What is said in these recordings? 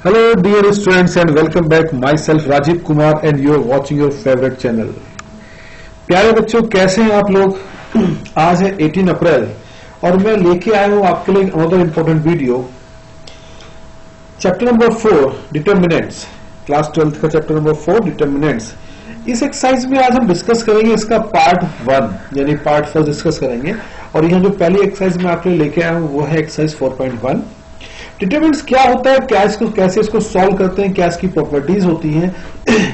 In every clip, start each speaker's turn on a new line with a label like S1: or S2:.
S1: Hello dear students and welcome back. Myself Rajiv Kumar and you are watching your favorite channel. प्यारे बच्चों, कैसे हैं आप लोग? आज है 18 अप्रैल और मैं लेके आया हूं आपके लिए another important video. Chapter number 4 determinants, class 12th का चैप्टर नंबर 4 डिटर्मिनेंट्स। इस एक्सरसाइज में आज हम डिस्कस करेंगे इसका पार्ट 1 यानी पार्ट फर्स्ट डिस्कस करेंगे। और यहाँ जो पहली एक्सरसाइज मैं आपके लिए लेके आया हूं वो है एक्सरसाइज 4.1। डिटरमिनेंट्स क्या होता है, क्या इसको कैसे इसको सॉल्व करते हैं, क्या इसकी प्रॉपर्टीज होती हैं,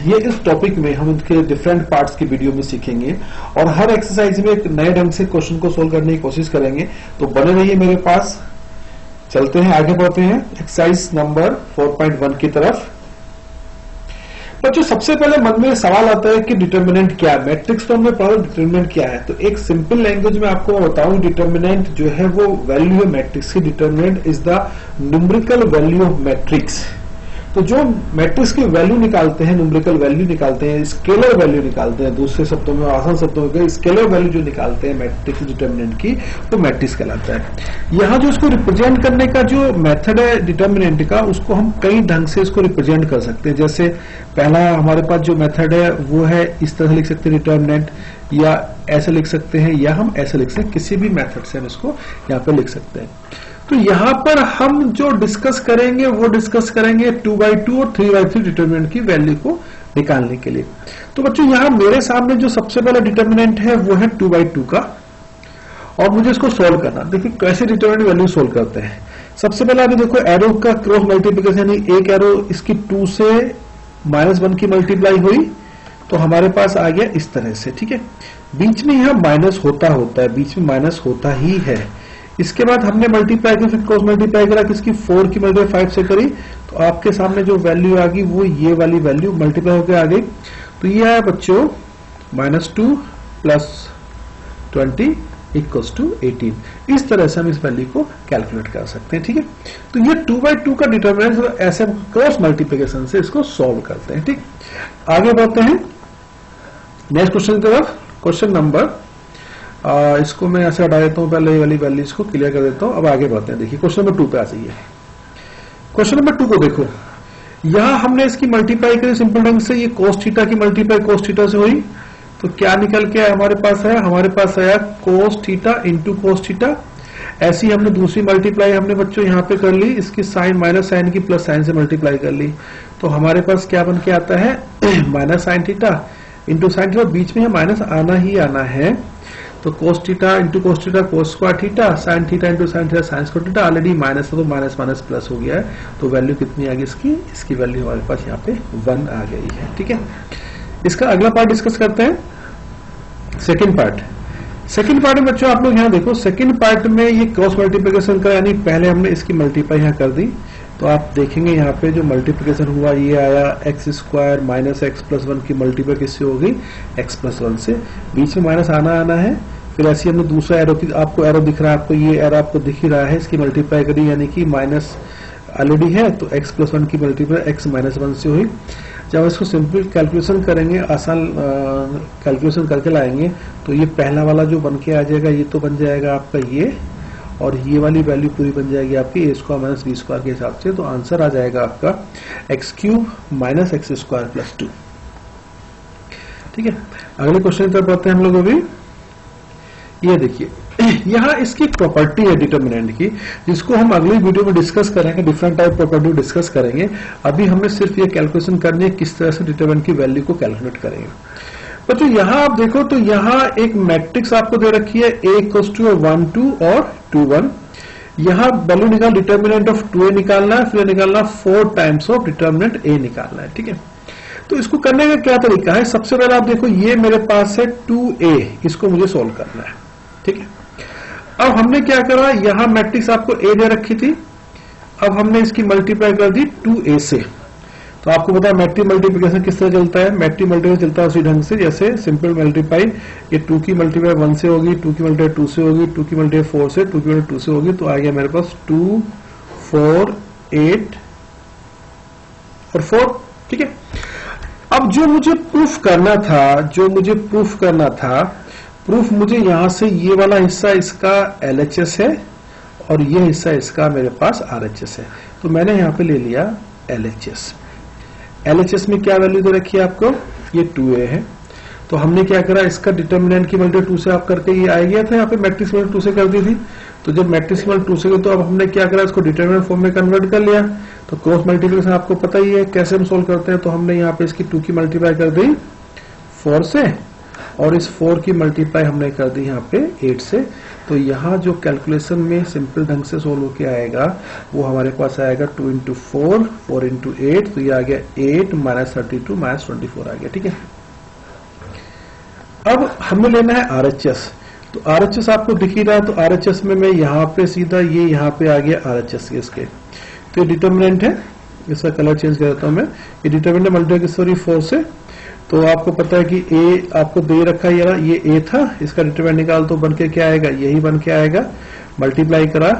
S1: ये इस टॉपिक में हम इनके डिफरेंट पार्ट्स की वीडियो में सीखेंगे। और हर एक्सरसाइज में एक नए ढंग से क्वेश्चन को सोल्व करने की कोशिश करेंगे। तो बने रहिए मेरे पास। चलते हैं, आगे बढ़ते हैं एक्सरसाइज नंबर 4.1 की तरफ। बच्चों, सबसे पहले मन में सवाल आता है कि डिटर्मिनेंट क्या है। मैट्रिक्स फॉर्म में पढ़ो डिटर्मिनेंट क्या है। तो एक सिंपल लैंग्वेज में आपको बताऊं, डिटर्मिनेंट जो है वो वैल्यू है मैट्रिक्स की। Determinant is the numerical value of matrix. तो जो मैट्रिक्स की वैल्यू निकालते हैं, न्यूमेरिकल वैल्यू निकालते हैं, स्केलर वैल्यू निकालते हैं, दूसरे शब्दों में, आसान शब्दों में स्केलर वैल्यू जो निकालते हैं मैट्रिक्स डिटर्मिनेंट की, वो मैट्रिक्स कहलाता है। यहाँ जो इसको रिप्रेजेंट करने का जो मेथड है डिटर्मिनेंट का, उसको हम कई ढंग से इसको रिप्रेजेंट कर सकते हैं। जैसे पहला हमारे पास जो मेथड है वो है इस तरह लिख सकते हैं डिटर्मिनेंट, या ऐसे लिख सकते हैं, या हम ऐसे लिख सकते हैं। किसी भी मेथड से हम इसको यहाँ पे लिख सकते हैं। तो यहां पर हम जो डिस्कस करेंगे वो डिस्कस करेंगे 2/2 और 3/3 डिटर्मिनेंट की वैल्यू को निकालने के लिए। तो बच्चों, यहां मेरे सामने जो सबसे पहला डिटर्मिनेंट है वो है 2/2 का, और मुझे इसको सोल्व करना। देखिए कैसे डिटर्मिनेंट वैल्यू सोल्व करते हैं। सबसे पहले अभी देखो एरो का क्रॉस मल्टीप्लिकेशन, यानी एक एरो इसकी 2 से -1 की मल्टीप्लाई हुई तो हमारे पास आ गया इस तरह से। ठीक है, बीच में यहां माइनस होता है, बीच में माइनस होता ही है। इसके बाद हमने मल्टीप्लाई किया, फिर क्रॉस मल्टीप्लाई करा, किसकी 4 की मल्टीप्लाई 5 से करी, तो आपके सामने जो वैल्यू आ गई वो ये वाली वैल्यू मल्टीप्लाई होकर आ गई। तो ये आया बच्चों -2 + 20 = 18। इस तरह से हम इस वैल्यू को कैलकुलेट कर सकते हैं। ठीक है, तो ये 2/2 का डिटर्मिनेंट ऐसे क्रॉस मल्टीप्लिकेशन से इसको सॉल्व करते हैं। ठीक, आगे बढ़ते हैं नेक्स्ट क्वेश्चन की तरफ। क्वेश्चन नंबर इसको मैं ऐसे हटा देता हूं, पहले ये वाली वैल्यूज को क्लियर कर देता हूं। अब आगे बढ़ते हैं। देखिए क्वेश्चन नंबर 2 पे आ जाइए। क्वेश्चन नंबर 2 को देखो, यहां हमने इसकी मल्टीप्लाई करी सिंपल ढंग से। ये cos थीटा की मल्टीप्लाई cos थीटा से हुई, तो क्या निकल के हमारे पास आया? हमारे पास आया cos theta into cos theta. ऐसी हमने दूसरी मल्टीप्लाई हमने बच्चों यहाँ पे कर ली, इसकी साइन माइनस साइन की प्लस साइन से मल्टीप्लाई कर ली। तो हमारे पास क्या बन के आता है? Minus sin theta into sin theta, बीच में माइनस आना ही आना है। तो cos theta into cos theta cos square theta, sin theta into sin theta sin square theta. Already minus है तो माइनस माइनस प्लस हो गया है। तो वैल्यू कितनी आ गई इसकी वैल्यू हमारे पास यहाँ पे 1 आ गई है। ठीक है, इसका अगला पार्ट डिस्कस करते हैं। सेकंड पार्ट में बच्चों आप लोग यहाँ देखो, सेकंड पार्ट में ये क्रॉस मल्टीप्लिकेशन का, यानी पहले हमने इसकी मल्टीप्लाई यहाँ कर दी। तो आप देखेंगे यहाँ पे जो मल्टीप्लिकेशन हुआ ये आया x² - x + 1 की मल्टीप्लाई किससे होगी? x + 1 से। बीच में माइनस आना है। फिर ऐसे हमने दूसरा एरो की, आपको एरो दिख रहा है, आपको ये एरो आपको दिख ही रहा है, इसकी मल्टीप्लाई करी, यानी कि माइनस ऑलरेडी है तो x + 1 की मल्टीप्लाई x - 1 से हुई। जब इसको सिंपल कैलकुलेशन करेंगे, आसान कैलकुलेशन करके लाएंगे, तो ये पहला वाला जो बन के आ जाएगा ये तो बन जाएगा आपका ये, और ये वाली वैल्यू पूरी बन जाएगी आपकी a² - b² के हिसाब से। तो आंसर आ जाएगा आपका x³ - x² + 2। ठीक है, अगले क्वेश्चन की तरफ बढ़ते हैं हम लोग। अभी ये देखिए, यहाँ इसकी प्रॉपर्टी है डिटर्मिनेंट की, जिसको हम अगली वीडियो में डिस्कस करेंगे। डिफरेंट टाइप प्रॉपर्टी डिस्कस करेंगे। अभी हमें सिर्फ ये कैलकुलेशन करनी है किस तरह से डिटर्मिनेंट की वैल्यू को कैलकुलेट करेंगे। बच्चों यहाँ आप देखो तो यहाँ एक मैट्रिक्स आपको दे रखी है, a = 1 2 और 2 1। यहाँ वैल्यू निकाल, डिटर्मिनेंट ऑफ 2a निकालना है, फिर निकालना 4 टाइम्स ऑफ डिटर्मिनेंट a निकालना है। ठीक है, तो इसको करने का क्या तरीका है? सबसे पहले आप देखो, ये मेरे पास है 2a, इसको मुझे सोल्व करना है। ठीक है, अब हमने क्या करा, यहाँ मैट्रिक्स आपको a दे रखी थी, अब हमने इसकी मल्टीप्लाई कर दी 2a से। तो आपको पता है मैट्रिक मल्टीप्लिकेशन किस तरह चलता है? मैट्रिक मल्टीप्लिकेशन चलता है उसी ढंग से, जैसे सिंपल मल्टीप्लाई, ये 2 की मल्टीप्लाई 1 से होगी, 2 की मल्टीप्लाई 2 से होगी, 2 की मल्टीप्लाई 4 से, 2 की मल्टीप्लाई 2 से होगी। तो आ गया मेरे पास 2 4 8 और 4। ठीक है, अब जो मुझे प्रूफ करना था, प्रूफ मुझे यहां से ये वाला हिस्सा इसका LHS है और ये हिस्सा इसका मेरे पास RHS है। तो मैंने यहाँ पे ले लिया LHS। LHS में क्या वैल्यू दे रखी है आपको, ये 2a है। तो हमने क्या करा, इसका डिटर्मिनेंट की मल्टी 2 से आप करके ये आ गया था, यहाँ पे मैट्रिक्स मल्टी 2 से कर दी थी। तो जब मैट्रिक्स मल्टी 2 से, तो अब हमने क्या करा, इसको डिटर्मिनेंट फॉर्म में कन्वर्ट कर लिया। तो क्रॉस मल्टीप्लिकेशन आपको पता ही है कैसे हम सोल्व करते हैं। तो हमने यहाँ पे इसकी 2 की मल्टीप्लाई कर दी 4 से, और इस 4 की मल्टीप्लाई हमने कर दी यहाँ पे 8 से। तो यहाँ जो कैलकुलेशन में सिंपल ढंग से सोल्व होके आएगा वो हमारे पास आएगा 2 into 4, 4 into 8, तो ये आ गया 8 - 32 - 24 आ गया। ठीक है, अब हमें लेना है RHS। तो RHS आपको दिख ही रहा है, तो RHS में मैं यहाँ पे सीधा ये यहाँ पे आ गया RHS इसके। तो ये डिटर्मिनेंट है, इसका कलर चेंज कर देता हूं मैं। ये डिटर्मिनेंट मल्टीप्लाई 4 से, तो आपको पता है कि A आपको दे रखा है, ये A था, इसका डिटर्मिनेंट निकाल तो बन के क्या आएगा, यही बन के आएगा। मल्टीप्लाई करा,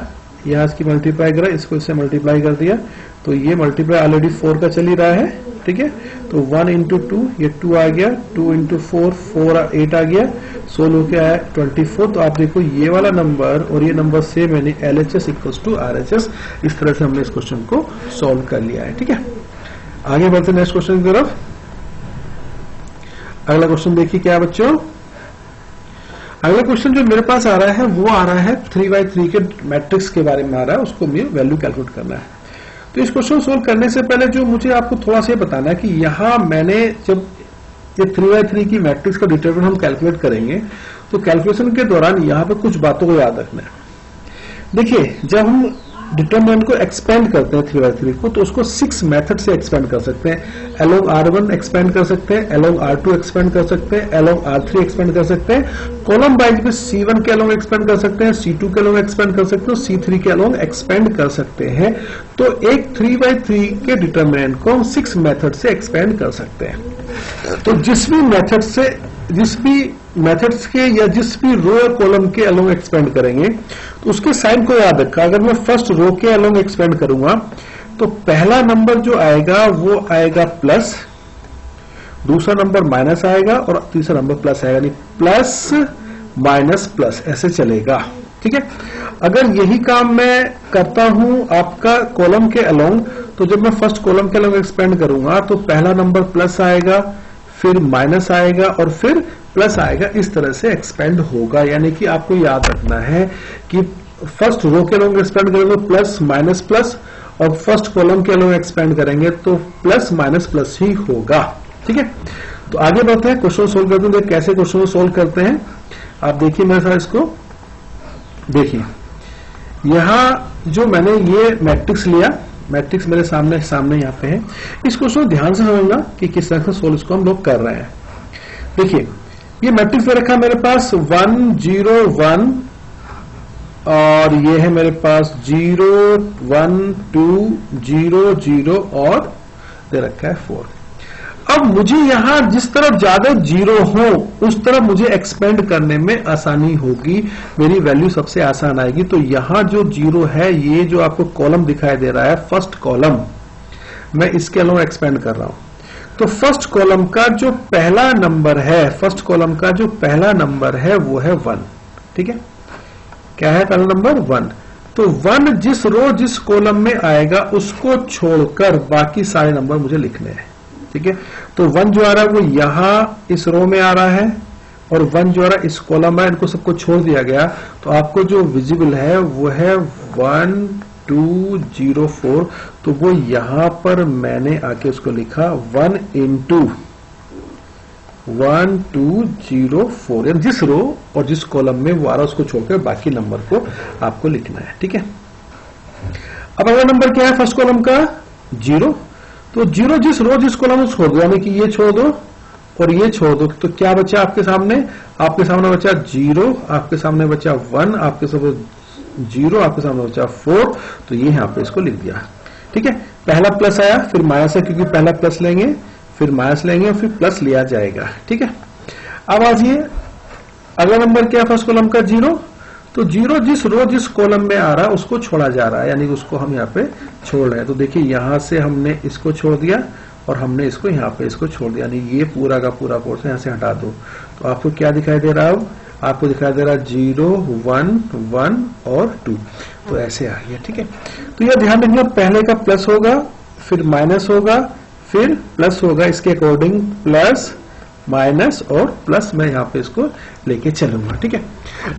S1: यहाँ इसकी मल्टीप्लाई करा, इसको इससे मल्टीप्लाई कर दिया, तो ये मल्टीप्लाई ऑलरेडी 4 का चल ही रहा है। ठीक है, तो 1 into 2, ये 2 आ गया, 2 into 4, 8 आ गया, सोल्व हो गया है 24। तो आप देखो ये वाला नंबर और ये नंबर सेम, यानी LHS = RHS। इस तरह से हमने इस क्वेश्चन को सॉल्व कर लिया है। ठीक है, आगे बढ़ते नेक्स्ट क्वेश्चन की तरफ। अगला क्वेश्चन देखिए क्या बच्चों, अगला क्वेश्चन जो मेरे पास आ रहा है वो आ रहा है 3x3 के मैट्रिक्स के बारे में आ रहा है, उसको मुझे वैल्यू कैलकुलेट करना है। तो इस क्वेश्चन सोल्व करने से पहले जो मुझे आपको थोड़ा सा बताना है कि यहां मैंने जब ये 3x3 की मैट्रिक्स का डिटरमिनेंट हम कैलकुलेट करेंगे, तो कैलकुलेशन के दौरान यहां पे कुछ बातों को याद रखना है। देखिए, जब हम डिटरमिनेंट को एक्सपेंड करते हैं 3x3 को, तो उसको 6 मेथड से एक्सपेंड कर सकते हैं। along R1 एक्सपेंड कर सकते हैं, along R2 एक्सपेंड कर सकते हैं, along R3 एक्सपेंड कर सकते हैं, कॉलम वाइज भी C1 के along एक्सपेंड कर सकते हैं, C2 के along एक्सपेंड कर सकते हैं, C3 के along एक्सपेंड कर सकते हैं। तो एक 3x3 के डिटरमिनेंट को हम 6 मेथड से एक्सपेंड कर सकते हैं। तो जिस भी मेथड्स के या जिस भी रो और कॉलम के अलोंग एक्सपेंड करेंगे, तो उसके साइन को याद रखा। अगर मैं फर्स्ट रो के अलोंग एक्सपेंड करूंगा, तो पहला नंबर जो आएगा वो आएगा प्लस, दूसरा नंबर माइनस आएगा, और तीसरा नंबर प्लस आएगा, यानी प्लस माइनस प्लस ऐसे चलेगा। ठीक है, अगर यही काम मैं करता हूं आपका कॉलम के अलोंग, तो जब मैं फर्स्ट कॉलम के अलोंग एक्सपेंड करूंगा, तो पहला नंबर प्लस आएगा, फिर माइनस आएगा, और फिर प्लस आएगा। इस तरह से एक्सपेंड होगा। यानी कि आपको याद रखना है कि फर्स्ट रो के अलोंग एक्सपेंड करेंगे प्लस माइनस प्लस, और फर्स्ट कॉलम के अलोंग एक्सपेंड करेंगे तो प्लस माइनस प्लस ही होगा। ठीक है, तो आगे बढ़ते हैं, क्वेश्चन सोल्व करते हैं। कैसे क्वेश्चन को सोल्व करते हैं आप देखिए मेरे साथ। इसको देखिए, यहां जो मैंने ये मैट्रिक्स लिया, मैट्रिक्स मेरे सामने यहाँ पे है। इस क्वेश्चन को ध्यान से समझना कि किस तरह से सोल्व इसको हम लोग कर रहे हैं। देखिए, ये मैट्रिक्स में रखा मेरे पास 1 0 1, और ये है मेरे पास 0 1 2 0 0, और दे रखा है 4। अब मुझे यहां जिस तरफ ज्यादा जीरो हो उस तरफ मुझे एक्सपेंड करने में आसानी होगी, मेरी वैल्यू सबसे आसान आएगी। तो यहां जो जीरो है, ये जो आपको कॉलम दिखाई दे रहा है फर्स्ट कॉलम, मैं इसके अलावा एक्सपेंड कर रहा हूं। तो फर्स्ट कॉलम का जो पहला नंबर है, फर्स्ट कॉलम का जो पहला नंबर है वो है 1। ठीक है, क्या है पहला नंबर 1। तो 1 जिस रो जिस कॉलम में आएगा उसको छोड़कर बाकी सारे नंबर मुझे लिखने हैं। ठीक है, तो 1 जो आ रहा है वो यहां इस रो में आ रहा है, और 1 जो आ रहा है इस कॉलम में, इनको सबको छोड़ दिया गया। तो आपको जो विजिबल है वो है 1 2 0 4। तो वो यहां पर मैंने आके उसको लिखा 1 into 1 2 0 4, यानी जिस रो और जिस कॉलम में वो आ रहा है उसको छोड़कर बाकी नंबर को आपको लिखना है। ठीक है, अब अगला नंबर क्या है फर्स्ट कॉलम का 0। तो 0 जिस रो जिस कॉलम में छोड़ दो, यानी कि ये छोड़ दो और ये छोड़ दो, तो क्या बचा आपके सामने बचा 0, आपके सामने बचा 1, आपके सामने 0, आपके सामने बचा 4। तो ये यहां पे इसको लिख दिया। ठीक है, पहला प्लस आया, फिर माइनस है, क्योंकि पहला प्लस लेंगे, फिर माइनस लेंगे, और फिर प्लस लिया जाएगा। ठीक है, अब आइए अगला नंबर क्या है फर्स्ट कॉलम का 0। तो 0 जिस रो जिस कॉलम में आ रहा है उसको छोड़ा जा रहा है, यानी उसको हम यहाँ पे छोड़ रहे हैं। तो देखिए यहां से हमने इसको छोड़ दिया और हमने इसको यहाँ पे इसको छोड़ दिया, यानी ये पूरा का पूरा पोर्शन यहाँ से हटा दो। तो आपको क्या दिखाई दे रहा है, आपको दिखाई दे रहा है 0 1 1 और 2। तो ऐसे आ गया। ठीक है, तो यह ध्यान रखना, पहले का प्लस होगा, फिर माइनस होगा, फिर प्लस होगा, इसके अकॉर्डिंग प्लस माइनस और प्लस मैं यहाँ पे इसको लेके चलूंगा। ठीक है,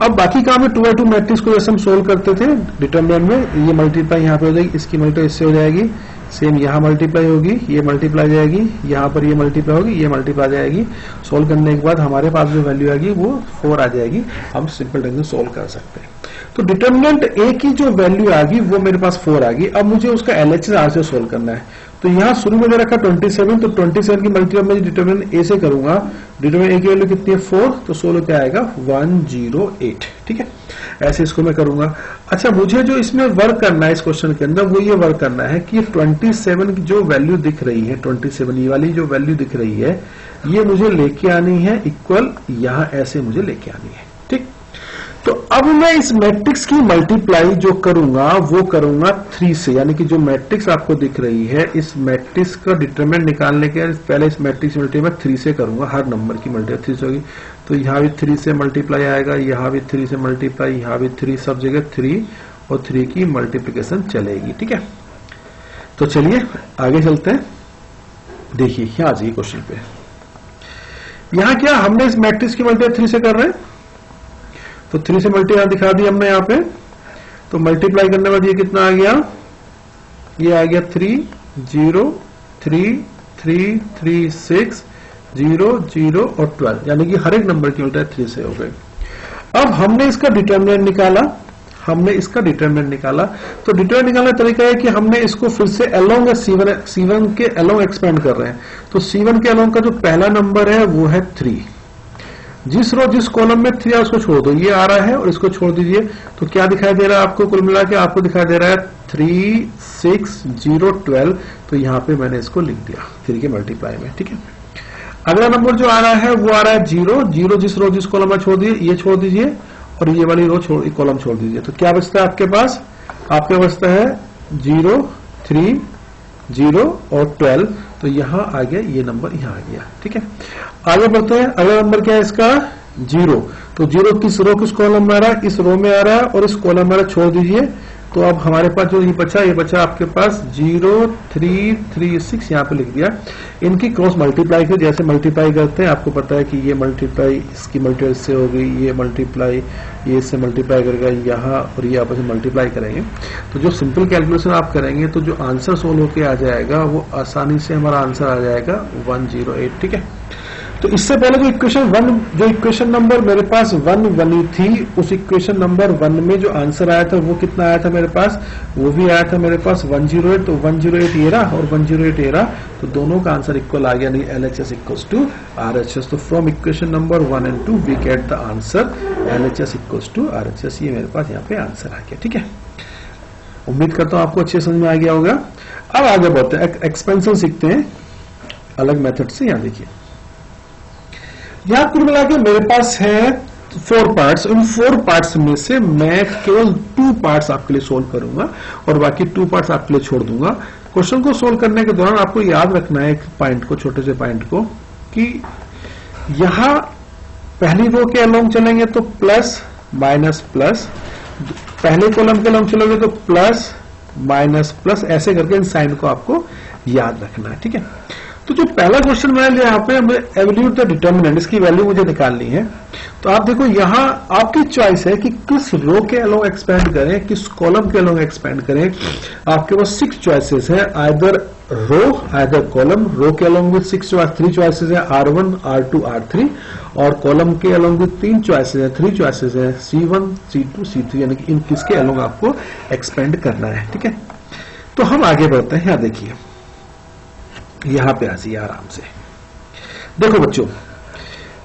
S1: अब बाकी काम है 2x2 मैट्रिक्स को जैसे हम सोल्व करते थे डिटरमिनेंट में, ये मल्टीप्लाई यहाँ पे हो जाएगी, इसकी मल्टीप्लाई इससे हो जाएगी, सेम यहाँ मल्टीप्लाई होगी, ये मल्टीप्लाई जाएगी, यहाँ पर ये मल्टीप्लाई होगी, ये मल्टीप्लाई जाएगी। सोल्व करने के बाद हमारे पास जो वैल्यू आएगी वो 4 आ जाएगी। हम सिंपल ढंग से सोल्व कर सकते हैं। तो डिटरमिनेंट ए की जो वैल्यू आ गई वो मेरे पास 4 आ गई। अब मुझे उसका LHS R से सोल्व करना है। तो यहाँ शुरू में रखा 27, तो 27 की मल्टीप्लाई मैं डिटरमिनेंट ए से करूंगा। डिटरमिनेंट ए की वैल्यू कितनी है 4, तो 16 क्या आएगा 108। ठीक है, ऐसे इसको मैं करूंगा। अच्छा, मुझे जो इसमें वर्क करना है इस क्वेश्चन के अंदर वो ये वर्क करना है कि 27 की जो वैल्यू दिख रही है, 27 ये वाली जो वैल्यू दिख रही है, ये मुझे लेके आनी है इक्वल, यहाँ ऐसे मुझे लेके आनी है। ठीक, तो अब मैं इस मैट्रिक्स की मल्टीप्लाई जो करूंगा वो करूंगा 3 से, यानी कि जो मैट्रिक्स आपको दिख रही है इस मैट्रिक्स का डिटरमिनेंट निकालने के पहले इस मैट्रिक्स मल्टीप्लाई 3 से करूंगा। हर नंबर की मल्टीप्लाई 3 से होगी, तो यहाँ भी 3 से मल्टीप्लाई आएगा, यहाँ भी 3 से मल्टीप्लाई, यहाँ भी 3, सब जगह 3 और 3 की मल्टीप्लीकेशन चलेगी। ठीक है, तो चलिए आगे चलते हैं। देखिए यहाँ आ जाइए क्वेश्चन पे। यहाँ क्या हमने इस मैट्रिक्स की मल्टीप्लाई 3 से कर रहे हैं, तो 3 से मल्टीप्लाई दिखा दी हमने यहाँ पे। तो मल्टीप्लाई करने के बाद ये कितना आ गया, ये आ गया 3 0 3 3 3 6 0 0 और 12, यानी कि हर एक नंबर की मल्टीप्लाई 3 से हो गई। अब हमने इसका डिटरमिनेंट निकाला, तो डिटरमिनेंट निकालने का तरीका है कि हमने इसको फिर से अलोंग C1 के अलोंग एक्सपेंड कर रहे हैं। तो C1 के अलोंग का जो पहला नंबर है वो है 3। जिस रो जिस कॉलम में 3 है उसको छोड़ दो, ये आ रहा है और इसको छोड़ दीजिए। तो क्या दिखाई दे रहा है आपको, कुल मिला के आपको दिखाई दे रहा है 3 6 0 12। तो यहाँ पे मैंने इसको लिख दिया 3 के मल्टीप्लाई में। ठीक है, अगला नंबर जो आ रहा है वो आ रहा है 0 0, जिस रो जिस कॉलम में छोड़ दीजिए, ये छोड़ दीजिए और ये वाली रो कॉलम छोड़ दीजिए। तो क्या बचता है आपके पास, आपके बचता है 0 3 0 और 12। तो यहां आ गया ये नंबर, यहां आ गया। ठीक है, आगे बढ़ते हैं। अगला नंबर क्या है इसका 0। तो 0 किस रो किस कॉलम में आ रहा है, इस रो में आ रहा है और इस कॉलम में छोड़ दीजिए। तो अब हमारे पास जो ये बचा आपके पास 0 3 3 6, यहाँ पे लिख दिया। इनकी क्रॉस मल्टीप्लाई से जैसे मल्टीप्लाई करते हैं, आपको पता है कि ये मल्टीप्लाई इसकी मल्टीप्लाई इससे हो गई, ये मल्टीप्लाई ये इससे मल्टीप्लाई करेगा यहाँ, और ये आपस में मल्टीप्लाई करेंगे। तो जो सिंपल कैलकुलेशन आप करेंगे तो जो आंसर सोल्व होके आ जाएगा वो आसानी से हमारा आंसर आ जाएगा 108। ठीक है, तो इससे पहले जो इक्वेशन नंबर मेरे पास 1 बनी थी, उस इक्वेशन नंबर 1 में जो आंसर आया था वो कितना आया था मेरे पास, वो भी आया था मेरे पास 108। तो 108 ये रहा और 108 ये रहा, तो दोनों का आंसर इक्वल आ गया, नहीं LHS इक्वल्स टू RHS। तो from equation number 1 and 2 we get the answer LHS equals to RHS। ये मेरे पास यहाँ पे आंसर आ गया। ठीक है, उम्मीद करता हूँ आपको अच्छे समझ में आ गया होगा। अब आगे बढ़ते हैं, एक्सपेंशन सीखते हैं अलग मेथड से। यहाँ देखिए, यहाँ कुल मिला के मेरे पास है 4 पार्ट्स। उन 4 पार्ट्स में से मैं केवल 2 पार्ट्स आपके लिए सोल्व करूंगा और बाकी 2 पार्ट्स आपके लिए छोड़ दूंगा। क्वेश्चन को सोल्व करने के दौरान आपको याद रखना है एक पॉइंट को, छोटे से पॉइंट को, कि यहां पहली रो के अलोंग चलेंगे तो प्लस माइनस प्लस, पहले कॉलम के अलोंग चलोगे तो प्लस माइनस प्लस, ऐसे करके इन साइन को आपको याद रखना है। ठीक है, तो जो पहला क्वेश्चन मैंने यहाँ पे एवल्यूट द डिटरमिनेंट, इसकी वैल्यू मुझे निकालनी है। तो आप देखो यहाँ आपकी चॉइस है कि किस रो के अलोंग एक्सपेंड करें, किस कॉलम के अलोंग एक्सपेंड करें। आपके पास 6 चॉइसेस है, आइदर रो आइदर कॉलम। रो के अलोंग विद 3 चॉइसेस है, R1 R2 R3, और कॉलम के अलोंग विद 3 चॉइसेस है, 3 चॉइसेस है, C1 C2 C3, यानी कि इन किसके अलोंग आपको एक्सपेंड करना है। ठीक है, तो हम आगे बढ़ते हैं। यहाँ देखिए, यहां पे आ जाइए आराम से। देखो बच्चों,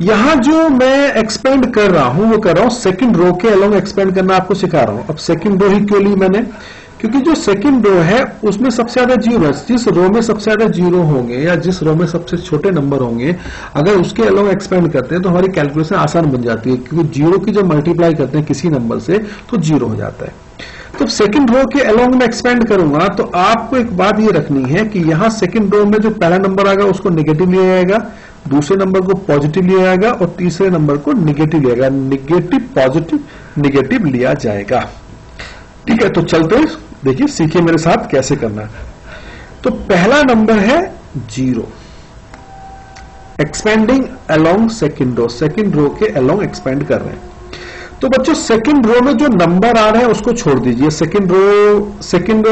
S1: यहां जो मैं एक्सपेंड कर रहा हूं वो कर रहा हूं सेकंड रो के अलोंग एक्सपेंड करना आपको सिखा रहा हूं। अब सेकंड रो ही क्यों ली मैंने, क्योंकि जो सेकंड रो है उसमें सबसे ज्यादा जीरो है। जिस रो में सबसे ज्यादा जीरो होंगे या जिस रो में सबसे छोटे नंबर होंगे, अगर उसके अलोंग एक्सपेंड करते हैं तो हमारी कैलकुलेशन आसान बन जाती है, क्योंकि जीरो की जब मल्टीप्लाई करते हैं किसी नंबर से तो जीरो हो जाता है। तो सेकंड रो के अलोंग में एक्सपेंड करूंगा तो आपको एक बात ये रखनी है कि यहां सेकंड रो में जो पहला नंबर आएगा उसको नेगेटिव लिया जाएगा, दूसरे नंबर को पॉजिटिव लिया जाएगा और तीसरे नंबर को नेगेटिव लिया जाएगा। नेगेटिव पॉजिटिव नेगेटिव लिया जाएगा। ठीक है, तो चलते देखिए, सीखिए मेरे साथ कैसे करना है। तो पहला नंबर है 0, expanding along second row, second row के अलोंग एक्सपेंड कर रहे हैं। तो बच्चों सेकंड रो में जो नंबर आ रहे हैं उसको छोड़ दीजिए। सेकंड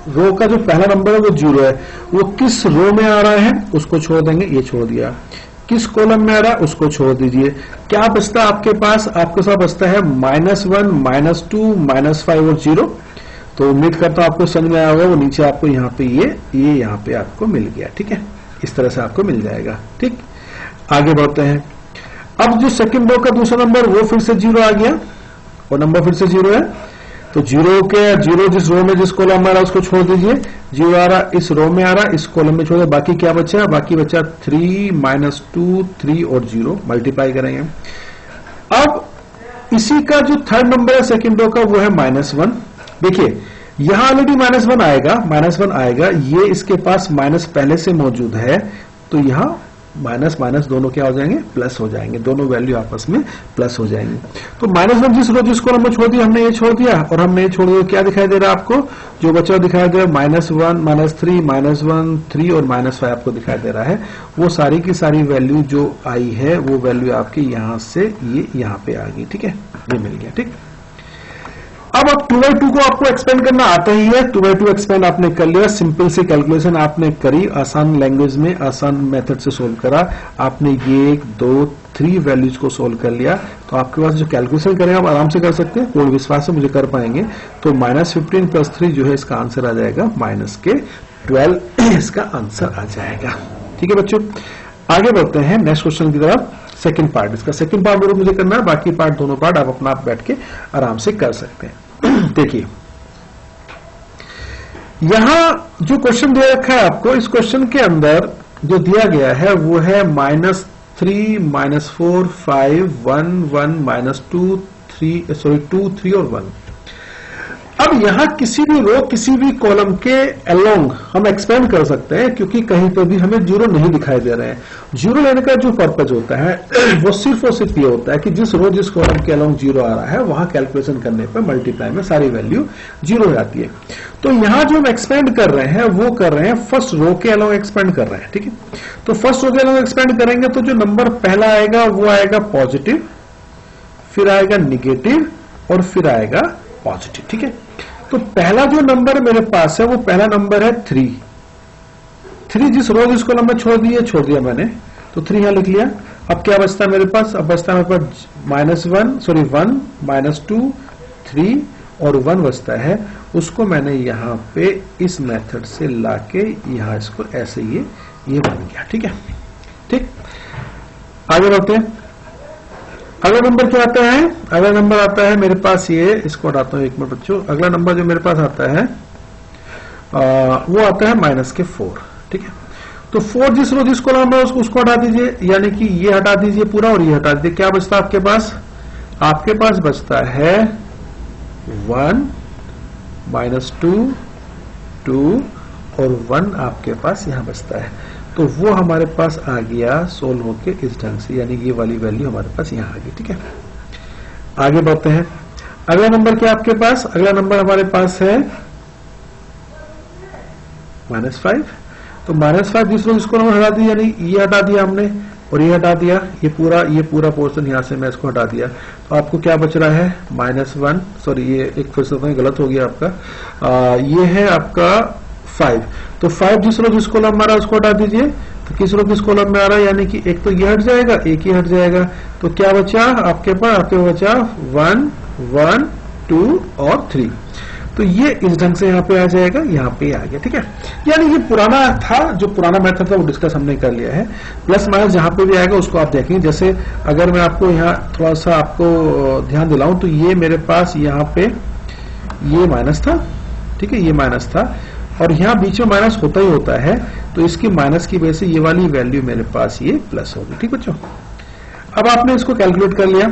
S1: रो का जो पहला नंबर है वो 0 है, वो किस रो में आ रहा है उसको छोड़ देंगे, ये छोड़ दिया। किस कॉलम में आ रहा है उसको छोड़ दीजिए। क्या बचता है आपके पास? आपके साथ बचता है -1, -2, -5 और 0। तो उम्मीद करता हूं आपको समझ में आया होगा। वो नीचे आपको यहाँ पे ये यहाँ पे आपको मिल गया, ठीक है, इस तरह से आपको मिल जाएगा। ठीक, आगे बढ़ते हैं। अब जो सेकंड रो का दूसरा नंबर वो फिर से 0 आ गया, वो नंबर फिर से 0 है। तो 0 जिस रो में जिस कॉलम में आ रहा है उसको छोड़ दीजिए। 0 आ रहा इस रो में आ रहा इस कॉलम में छोड़ दे। बाकी क्या बचा? बाकी बचा 3, -2, 3 और 0, मल्टीप्लाई करेंगे। अब इसी का जो थर्ड नंबर है सेकंड रो का वो है -1। देखिए यहां ऑलरेडी -1 आएगा, ये इसके पास माइनस पहले से मौजूद है, तो यहां माइनस माइनस दोनों क्या हो जाएंगे? प्लस हो जाएंगे, दोनों वैल्यू आपस में प्लस हो जाएंगे। तो -1 जिसको हमने छोड़ दिया, हमने ये छोड़ दिया और हमने ये छोड़ दिया, क्या दिखाई दे रहा है आपको? जो बचा दिखाई दे रहा है -1, -3, -1, 3 और -5 आपको दिखाई दे रहा है। वो सारी की सारी वैल्यू जो आई है वो वैल्यू आपकी यहां से ये यहां पे आ गई, ठीक है, ये मिल गया। ठीक, अब 2/2 को आपको एक्सपेंड करना आता ही है। 2/2 एक्सपेंड आपने कर लिया, सिंपल सी कैलकुलेशन आपने करी, आसान लैंग्वेज में आसान मेथड से सोल्व करा आपने। ये 1, 2, 3 वैल्यूज को सोल्व कर लिया। तो आपके पास जो कैलकुलेशन करें आप आराम से कर सकते हैं, पूर्ण विश्वास से मुझे कर पाएंगे। तो -15 + 3 जो है इसका आंसर आ जाएगा -12 इसका आंसर आ जाएगा। ठीक है बच्चों, आगे बढ़ते हैं नेक्स्ट क्वेश्चन की तरफ। सेकंड पार्ट, इसका सेकंड पार्ट जरूर मुझे करना है, बाकी पार्ट दोनों पार्ट आप अपना आप बैठ के आराम से कर सकते हैं। देखिए यहां जो क्वेश्चन दिया रखा है आपको, इस क्वेश्चन के अंदर जो दिया गया है वो है -3, -4, 5, 1, 1, -2, 2, 3 और 1। अब यहां किसी भी रो किसी भी कॉलम के अलोंग हम एक्सपेंड कर सकते हैं, क्योंकि कहीं पर भी हमें 0 नहीं दिखाई दे रहे हैं। 0 लेने का जो पर्पज होता है वो सिर्फ और सिर्फ ये होता है कि जिस रो जिस कॉलम के अलोंग 0 आ रहा है वहां कैलकुलेशन करने पर मल्टीप्लाई में सारी वैल्यू 0 हो जाती है। तो यहां जो हम एक्सपेंड कर रहे हैं वो कर रहे हैं फर्स्ट रो के अलोंग एक्सपेंड कर रहे हैं। ठीक है, तो फर्स्ट रो के अलोंग एक्सपेंड करेंगे तो जो नंबर पहला आएगा वो आएगा पॉजिटिव, फिर आएगा निगेटिव और फिर आएगा पॉजिटिव। ठीक है, तो पहला जो नंबर मेरे पास है वो पहला नंबर है 3 जिस रो जिस कॉलम में छोड़ दिया मैंने, तो 3 यहां लिख लिया। अब क्या बचता है मेरे पास? अब बचता है मेरे पास -1, -2, 3 और 1 बचता है। उसको मैंने यहां पे इस मेथड से लाके यहां इसको ऐसे ये बन गया। ठीक है, ठीक, आगे बढ़ते हैं। अगला नंबर क्या आता है? अगला नंबर आता है मेरे पास ये, इसको हटाता हूं 1 मिनट बच्चों। अगला नंबर जो मेरे पास आता है वो आता है -4। ठीक है, तो 4 जिस रो जिस कॉलम में उसको हटा दीजिए, यानी कि ये हटा दीजिए पूरा और ये हटा दीजिए। क्या बचता है आपके पास? आपके पास बचता है 1, -2, 2 और 1 आपके पास यहां बचता है। तो वो हमारे पास आ गया सोल्व होके इस ढंग से, यानी ये वाली वैल्यू हमारे पास यहां आ गई। ठीक है, आगे बढ़ते हैं। अगला नंबर क्या आपके पास? अगला नंबर हमारे पास है -5। तो -5 जिसको हम हटा दिया, यानी ये हटा दिया हमने और ये हटा दिया, ये पूरा पोर्शन यहां से मैं इसको हटा दिया। तो आपको क्या बच रहा है? -1, सॉरी ये एक फिर से गलत हो गया आपका, ये है आपका 5। तो 5 जिस रो जिस कॉलम में आ रहा है उसको हटा दीजिए। तो किस रो किस कॉलम में आ रहा है, यानी कि एक तो ये हट जाएगा, एक ही हट जाएगा। तो क्या बचा आपके पास? आपके बचा 1, 1, 2 और 3। तो ये इस ढंग से यहाँ पे आ जाएगा, यहाँ पे आ गया। ठीक है, यानी ये पुराना था, जो पुराना मेथड था वो डिस्कस हमने कर लिया है। प्लस माइनस जहां पे भी आएगा उसको आप देखेंगे। जैसे अगर मैं आपको यहाँ थोड़ा सा आपको ध्यान दिलाऊं तो ये मेरे पास यहाँ पे ये माइनस था। ठीक है, ये माइनस था और यहां बीच में माइनस होता ही होता है, तो इसकी माइनस की वजह से ये वाली वैल्यू मेरे पास ये प्लस होगी। ठीक बच्चों, अब आपने इसको कैलकुलेट कर लिया।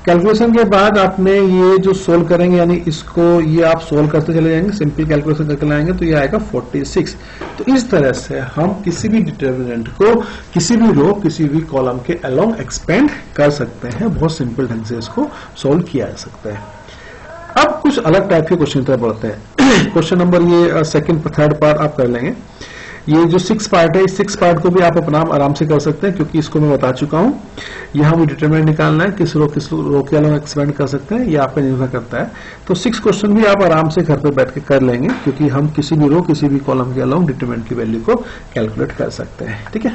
S1: कैलकुलेशन के बाद आपने ये जो सोल्व करेंगे, यानी इसको ये आप सोल्व करते चले जाएंगे, सिंपल कैलकुलेशन करके लाएंगे तो ये आएगा 46। तो इस तरह से हम किसी भी डिटर्मिनेंट को किसी भी रो किसी भी कॉलम के अलोंग एक्सपेंड कर सकते हैं। बहुत सिंपल ढंग से इसको सोल्व किया जा सकता है। अब कुछ अलग टाइप के क्वेश्चन तरफ बढ़ते हैं। क्वेश्चन नंबर ये सेकंड थर्ड पार्ट आप कर लेंगे। ये जो 6 पार्ट है, इस 6 पार्ट को भी आप अपना आराम से कर सकते हैं, क्योंकि इसको मैं बता चुका हूं। यहां भी डिटरमिनेंट निकालना है, किस रो के अलग एक्सपेंड कर सकते हैं, ये आपका निर्भर करता है। तो 6 क्वेश्चन भी आप आराम से घर पे बैठ के कर लेंगे, क्योंकि हम किसी भी रो किसी भी कॉलम के अलॉन्ग डिटरमिनेंट की वैल्यू को कैलकुलेट कर सकते हैं। ठीक है,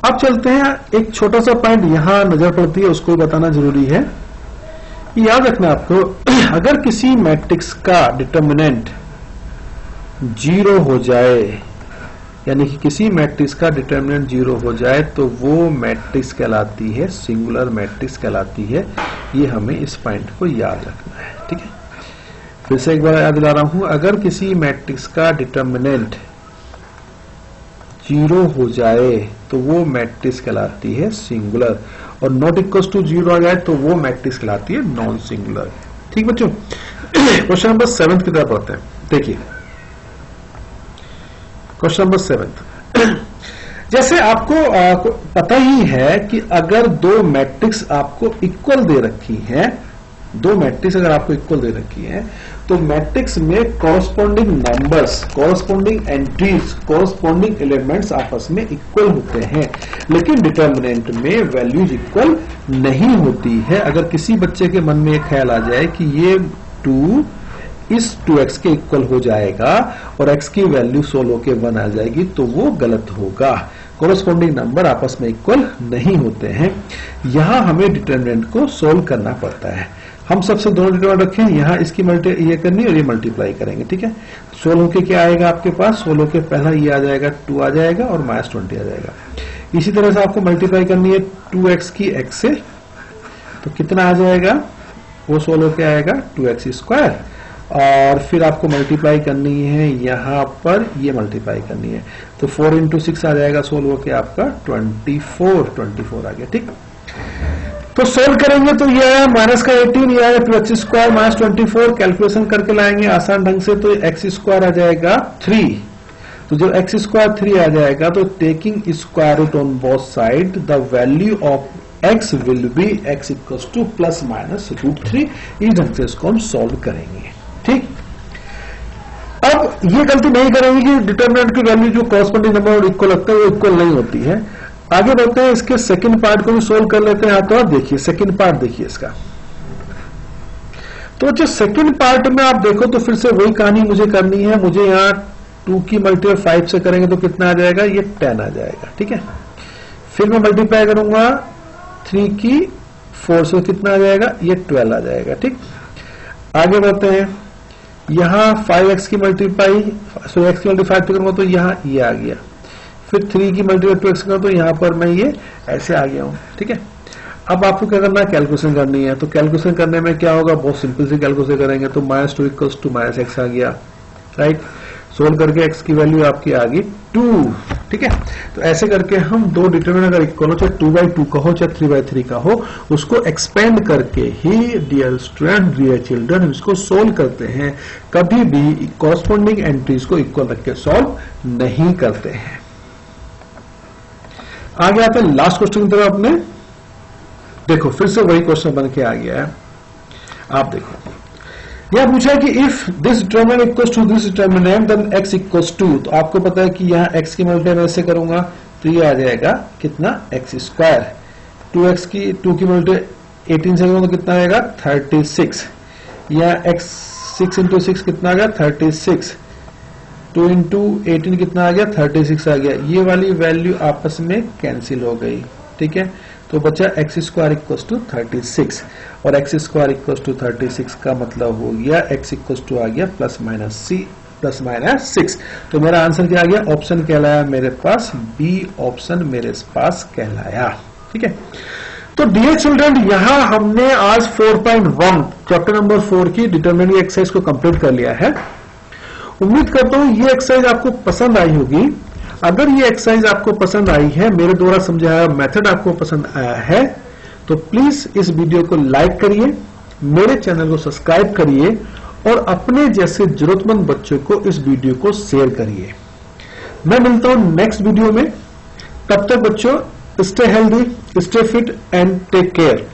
S1: अब चलते हैं। एक छोटा सा पॉइंट यहां नजर पड़ती है, उसको बताना जरूरी है। याद रखना आपको, अगर किसी मैट्रिक्स का डिटरमिनेंट 0 हो जाए, यानी कि किसी मैट्रिक्स का डिटरमिनेंट 0 हो जाए, तो वो मैट्रिक्स कहलाती है सिंगुलर मैट्रिक्स कहलाती है। ये हमें इस पॉइंट को याद रखना है। ठीक है, फिर से एक बार याद दिला रहा हूं, अगर किसी मैट्रिक्स का डिटरमिनेंट 0 हो जाए तो वो मैट्रिक्स कहलाती है सिंगुलर, और नॉट इक्वल टू 0 आ जाए तो वो मैट्रिक्स कहलाती है नॉन सिंगुलर। ठीक बच्चों, क्वेश्चन नंबर 7 की तरफ आते हैं। देखिए क्वेश्चन नंबर 7, जैसे आपको पता ही है कि अगर दो मैट्रिक्स आपको इक्वल दे रखी है, दो मैट्रिक्स अगर आपको इक्वल दे रखी है, तो मैट्रिक्स में corresponding numbers, corresponding entries, corresponding elements आपस में इक्वल होते हैं, लेकिन डिटरमिनेंट में वैल्यूज इक्वल नहीं होती है। अगर किसी बच्चे के मन में एक ख्याल आ जाए कि ये 2 इस 2x के इक्वल हो जाएगा और x की वैल्यू सोल्व होके 1 आ जाएगी, तो वो गलत होगा। कॉरस्पॉन्डिंग नंबर आपस में इक्वल नहीं होते हैं। यहां हमें डिटरमिनेंट को सोल्व करना पड़ता है। हम सबसे दोनों डिटरमिनेंट रखें, यहां इसकी ये करनी और ये मल्टीप्लाई करेंगे। ठीक है, सोल्व होके क्या आएगा आपके पास, सोल्व होके पहला ये आ जाएगा 2 आ जाएगा और -20 आ जाएगा। इसी तरह से आपको मल्टीप्लाई करनी है 2x की x से, तो कितना आ जाएगा, वो सोल्व होके आएगा 2x², और फिर आपको मल्टीप्लाई करनी है यहां पर, ये मल्टीप्लाई करनी है, तो 4 × 6 आ जाएगा सोल्व होके आपका 24 आ गया। ठीक, तो सोल्व करेंगे तो ये आया माइनस का 18, ये आया 2x² -24, कैलकुलेशन करके लाएंगे आसान ढंग से, तो x² आ जाएगा 3। तो जब x² 3 आ जाएगा, तो taking square root on both side, the value of x will be x = ±√3। इस ढंग से इसको हम सॉल्व करेंगे। ठीक, अब ये गलती नहीं करेंगे कि डिटरमिनेंट की वैल्यू जो कॉरस्पॉन्डिंग नंबर और इक्वल लगता है वो इक्वल नहीं होती है। आगे बढ़ते हैं, इसके सेकंड पार्ट को भी सोल्व कर लेते हैं। तो आप देखिए सेकंड पार्ट देखिए इसका, तो जो सेकंड पार्ट में आप देखो तो फिर से वही कहानी मुझे करनी है। मुझे यहाँ 2 की मल्टीप्लाई 5 से करेंगे तो कितना आ जाएगा, ये 10 आ जाएगा। ठीक है, फिर मैं मल्टीप्लाई करूंगा 3 की 4 से, कितना आ जाएगा, ये 12 आ जाएगा। ठीक, आगे बढ़ते हैं, यहां 5x की मल्टीप्लाई, x की मल्टीप्लाई करूंगा तो यहां ये आ गया, फिर 3 की मल्टीप्लाई 2x करूंगा तो यहां पर मैं ये ऐसे आ गया हूं। ठीक है, अब आपको क्या करना है, कैलकुलेशन करनी है। तो कैलकुलेशन करने में क्या होगा, बहुत सिंपल से कैलकुलेशन करेंगे, तो -2 = -x आ गया। राइट, सोल्व करके x की वैल्यू आपकी आ गई 2। ठीक है, तो ऐसे करके हम दो डिटरमिनेंट अगर इक्वल हो, चाहे 2/2 का हो चाहे 3/3 का हो, उसको एक्सपेंड करके ही डियर स्टूडेंट, डियर चिल्ड्रन, इसको सोल्व करते हैं। कभी भी कॉरस्पॉन्डिंग एंट्रीज को इक्वल रख के सोल्व नहीं करते हैं। आगे आते हैं लास्ट क्वेश्चन की तरफ अपने। देखो फिर से वही क्वेश्चन बन के आ गया है। आप देखो, यह पूछा है कि if this determinant equals to this determinant then x = 2। तो आपको पता है कि यहाँ x की मल्टीप्लाई मैं ऐसे करूंगा तो ये आ जाएगा कितना, x²। 2 की मल्टीप्लाई 18 से करूंगा तो कितना आएगा, 36। यहाँ x 6 × 6 कितना आ गया, 36। 2 × 18 कितना आ गया, 36 आ गया। ये वाली वैल्यू आपस में कैंसिल हो गई। ठीक है, तो बचा x² = 36, और x² = 36 का मतलब हो गया x = आ गया ±6। तो मेरा आंसर क्या आ गया, ऑप्शन कहलाया मेरे पास बी, ऑप्शन मेरे पास कहलाया। ठीक है, तो डियर चिल्ड्रन, यहां हमने आज 4.1 चैप्टर नंबर 4 की डिटरमिनेंट एक्सरसाइज को कंप्लीट कर लिया है। उम्मीद करता हूं ये एक्सरसाइज आपको पसंद आई होगी। अगर ये एक्सरसाइज आपको पसंद आई है, मेरे द्वारा समझाया मेथड आपको पसंद आया है, तो प्लीज इस वीडियो को लाइक करिए, मेरे चैनल को सब्सक्राइब करिए, और अपने जैसे जरूरतमंद बच्चों को इस वीडियो को शेयर करिए। मैं मिलता हूं नेक्स्ट वीडियो में। तब तक बच्चों, stay healthy, stay fit and take care.